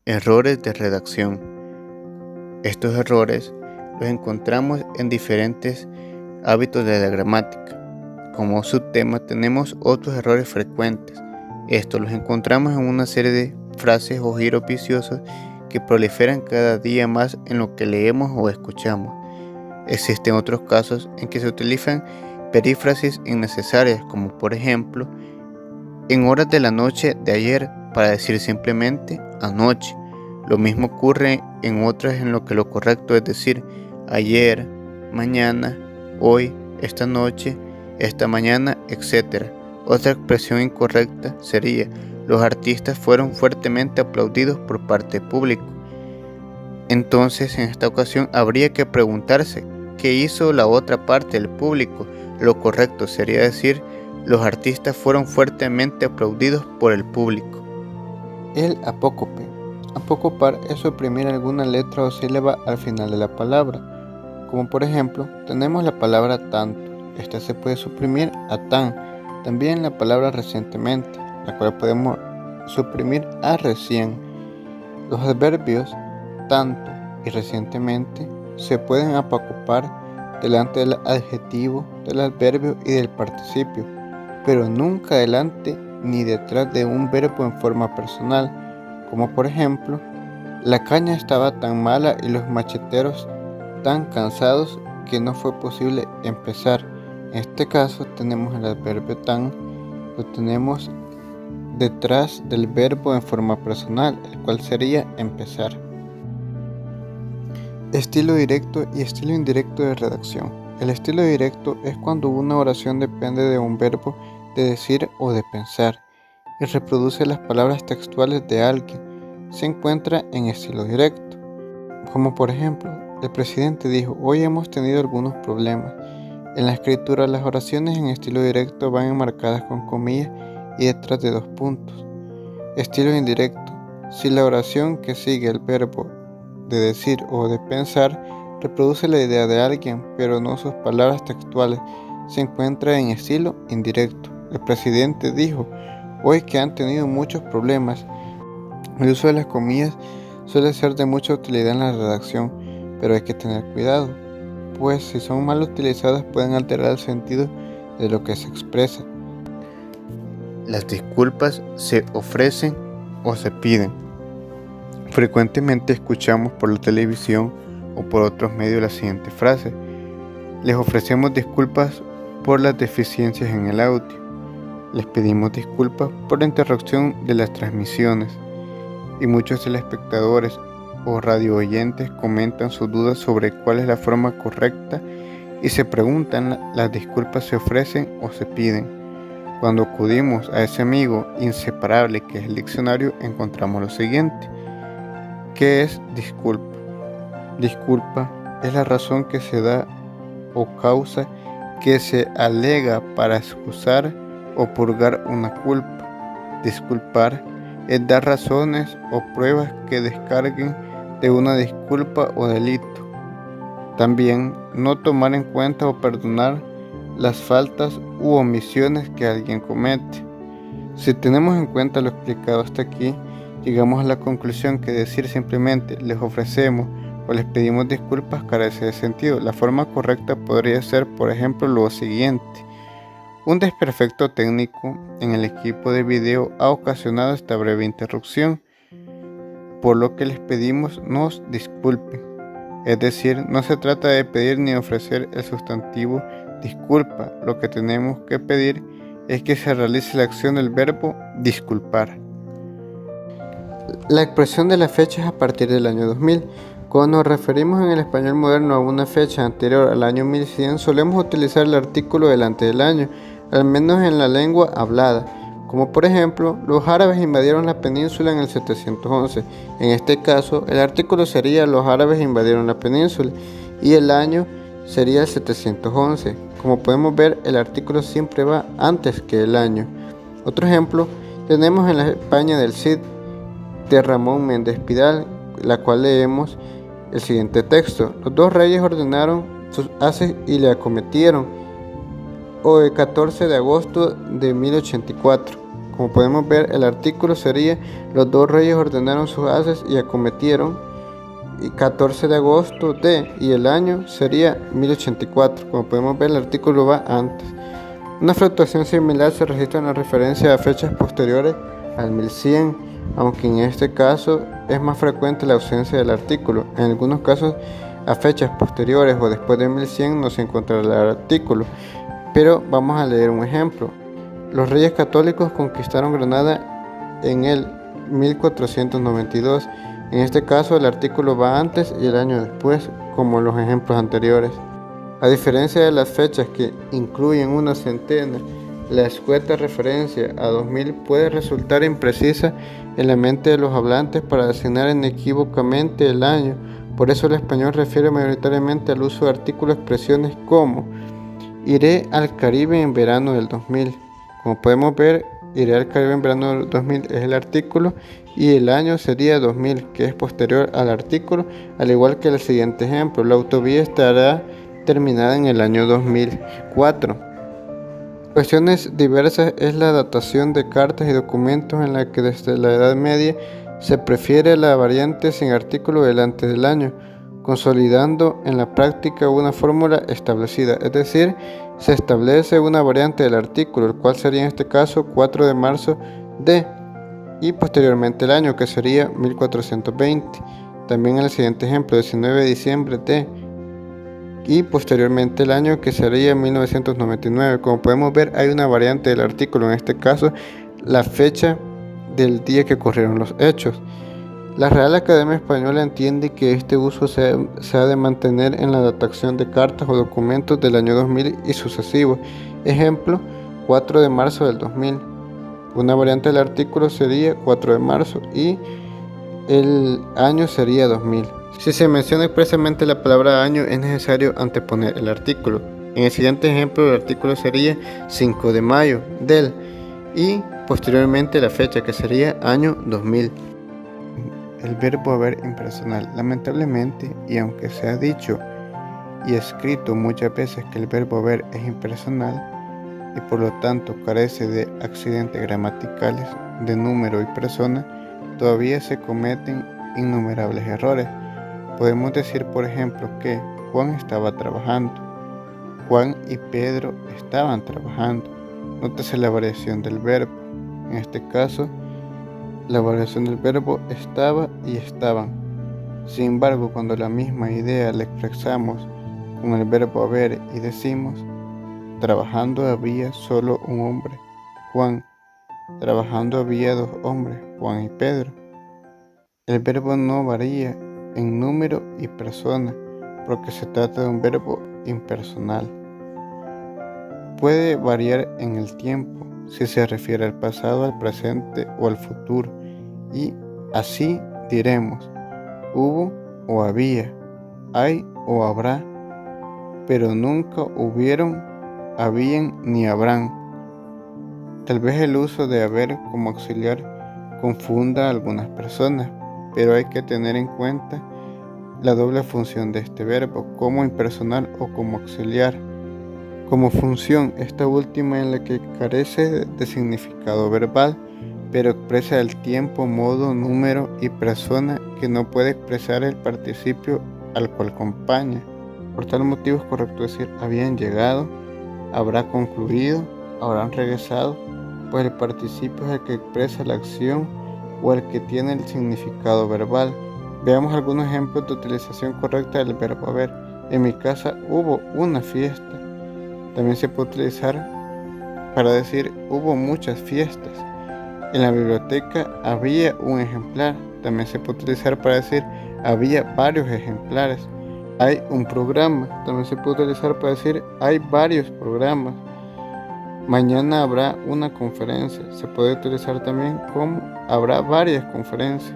Errores de redacción. Estos errores los encontramos en diferentes hábitos de la gramática. Como subtema tenemos otros errores frecuentes. Estos los encontramos en una serie de frases o giros viciosos que proliferan cada día más en lo que leemos o escuchamos. Existen otros casos en que se utilizan perífrasis innecesarias, como por ejemplo, en horas de la noche de ayer, para decir simplemente anoche. Lo mismo ocurre en otras en lo que lo correcto es decir ayer, mañana, hoy, esta noche, esta mañana, etc. Otra expresión incorrecta sería: los artistas fueron fuertemente aplaudidos por parte del público. Entonces, en esta ocasión habría que preguntarse ¿qué hizo la otra parte del público? Lo correcto sería decir: los artistas fueron fuertemente aplaudidos por el público. El apócope. Apocopar es suprimir alguna letra o sílaba al final de la palabra. Como por ejemplo, tenemos la palabra tanto. Esta se puede suprimir a tan. También la palabra recientemente, la cual podemos suprimir a recién. Los adverbios tanto y recientemente se pueden apocopar delante del adjetivo, del adverbio y del participio, pero nunca delante ni detrás de un verbo en forma personal, como por ejemplo, la caña estaba tan mala y los macheteros tan cansados que no fue posible empezar. En este caso tenemos el adverbio tan, lo tenemos detrás del verbo en forma personal, el cual sería empezar. Estilo directo y estilo indirecto de redacción. El estilo directo es cuando una oración depende de un verbo de decir o de pensar y reproduce las palabras textuales de alguien. Se encuentra en estilo directo, como por ejemplo, el presidente dijo: hoy hemos tenido algunos problemas. En la escritura, las oraciones en estilo directo van enmarcadas con comillas y detrás de 2 puntos. Estilo indirecto: si la oración que sigue el verbo de decir o de pensar reproduce la idea de alguien, pero no sus palabras textuales, se encuentra en estilo indirecto. El presidente dijo: hoy que han tenido muchos problemas. El uso de las comillas suele ser de mucha utilidad en la redacción, pero hay que tener cuidado, pues si son mal utilizadas pueden alterar el sentido de lo que se expresa. Las disculpas se ofrecen o se piden. Frecuentemente escuchamos por la televisión o por otros medios la siguiente frase: les ofrecemos disculpas por las deficiencias en el audio. Les pedimos disculpas por la interrupción de las transmisiones. Y muchos telespectadores o radio oyentes comentan sus dudas sobre cuál es la forma correcta y se preguntan: ¿las disculpas se ofrecen o se piden? Cuando acudimos a ese amigo inseparable que es el diccionario, encontramos lo siguiente. ¿Qué es disculpa? Disculpa es la razón que se da o causa que se alega para excusar o purgar una culpa. Disculpar es dar razones o pruebas que descarguen de una disculpa o delito. También no tomar en cuenta o perdonar las faltas u omisiones que alguien comete. Si tenemos en cuenta lo explicado hasta aquí, llegamos a la conclusión que decir simplemente les ofrecemos o les pedimos disculpas carece de sentido. La forma correcta podría ser, por ejemplo, lo siguiente: un desperfecto técnico en el equipo de video ha ocasionado esta breve interrupción, por lo que les pedimos nos disculpen. Es decir, no se trata de pedir ni ofrecer el sustantivo disculpa. Lo que tenemos que pedir es que se realice la acción del verbo disculpar. La expresión de las fechas a partir del año 2000. Cuando nos referimos en el español moderno a una fecha anterior al año 1100, solemos utilizar el artículo delante del año, al menos en la lengua hablada, como por ejemplo, los árabes invadieron la península en el 711. En este caso, el artículo sería los árabes invadieron la península y el año sería el 711. Como podemos ver, el artículo siempre va antes que el año. Otro ejemplo tenemos en la España del Cid de Ramón Méndez Pidal, la cual leemos el siguiente texto: los 2 reyes ordenaron sus haces y le acometieron, o el 14 de agosto de 1084. Como podemos ver, el artículo sería: los dos reyes ordenaron sus haces y acometieron, y 14 de agosto de, y el año sería 1084. Como podemos ver, el artículo va antes. Una fluctuación similar se registra en la referencia a fechas posteriores al 1100, aunque en este caso es más frecuente la ausencia del artículo. En algunos casos, a fechas posteriores o después de 1100 no se encontrará el artículo, pero vamos a leer un ejemplo. Los reyes católicos conquistaron Granada en el 1492. En este caso, el artículo va antes y el año después, como los ejemplos anteriores. A diferencia de las fechas que incluyen una centena, la escueta referencia a 2000 puede resultar imprecisa en la mente de los hablantes para designar inequívocamente el año. Por eso el español refiere mayoritariamente al uso de artículos o expresiones como: iré al Caribe en verano del 2000. Como podemos ver, iré al Caribe en verano del 2000 es el artículo y el año sería 2000, que es posterior al artículo, al igual que el siguiente ejemplo: la autovía estará terminada en el año 2004. Cuestiones diversas es la datación de cartas y documentos, en la que desde la Edad Media se prefiere la variante sin artículo delante del año, consolidando en la práctica una fórmula establecida, es decir, se establece una variante del artículo, el cual sería en este caso 4 de marzo de, y posteriormente el año, que sería 1420. También en el siguiente ejemplo, 19 de diciembre de, y posteriormente el año, que sería 1999. Como podemos ver, hay una variante del artículo, en este caso la fecha del día que ocurrieron los hechos. La Real Academia Española entiende que este uso se ha de mantener en la datación de cartas o documentos del año 2000 y sucesivos. Ejemplo: 4 de marzo del 2000. Una variante del artículo sería 4 de marzo y el año sería 2000. Si se menciona expresamente la palabra año, es necesario anteponer el artículo. En el siguiente ejemplo, el artículo sería 5 de mayo del, y posteriormente la fecha, que sería año 2000. El verbo haber impersonal. Lamentablemente, y aunque se ha dicho y escrito muchas veces que el verbo haber es impersonal y por lo tanto carece de accidentes gramaticales de número y persona, todavía se cometen innumerables errores. Podemos decir, por ejemplo, que Juan estaba trabajando, Juan y Pedro estaban trabajando. Nótese la variación del verbo. En este caso, la variación del verbo estaba y estaban. Sin embargo, cuando la misma idea la expresamos con el verbo haber y decimos: trabajando había solo un hombre, Juan; trabajando había dos hombres, Juan y Pedro. El verbo no varía en número y persona, porque se trata de un verbo impersonal. Puede variar en el tiempo, si se refiere al pasado, al presente o al futuro, y así diremos: hubo o había, hay o habrá, pero nunca hubieron, habían ni habrán. Tal vez el uso de haber como auxiliar confunda a algunas personas, pero hay que tener en cuenta la doble función de este verbo, como impersonal o como auxiliar. Como función, esta última en la que carece de significado verbal, pero expresa el tiempo, modo, número y persona que no puede expresar el participio al cual acompaña. Por tal motivo es correcto decir: habían llegado, habrá concluido, habrán regresado, pues el participio es el que expresa la acción o el que tiene el significado verbal. Veamos algunos ejemplos de utilización correcta del verbo haber. En mi casa hubo una fiesta. También se puede utilizar para decir: hubo muchas fiestas. En la biblioteca había un ejemplar. También se puede utilizar para decir: había varios ejemplares. Hay un programa. También se puede utilizar para decir: hay varios programas. Mañana habrá una conferencia. Se puede utilizar también como: habrá varias conferencias.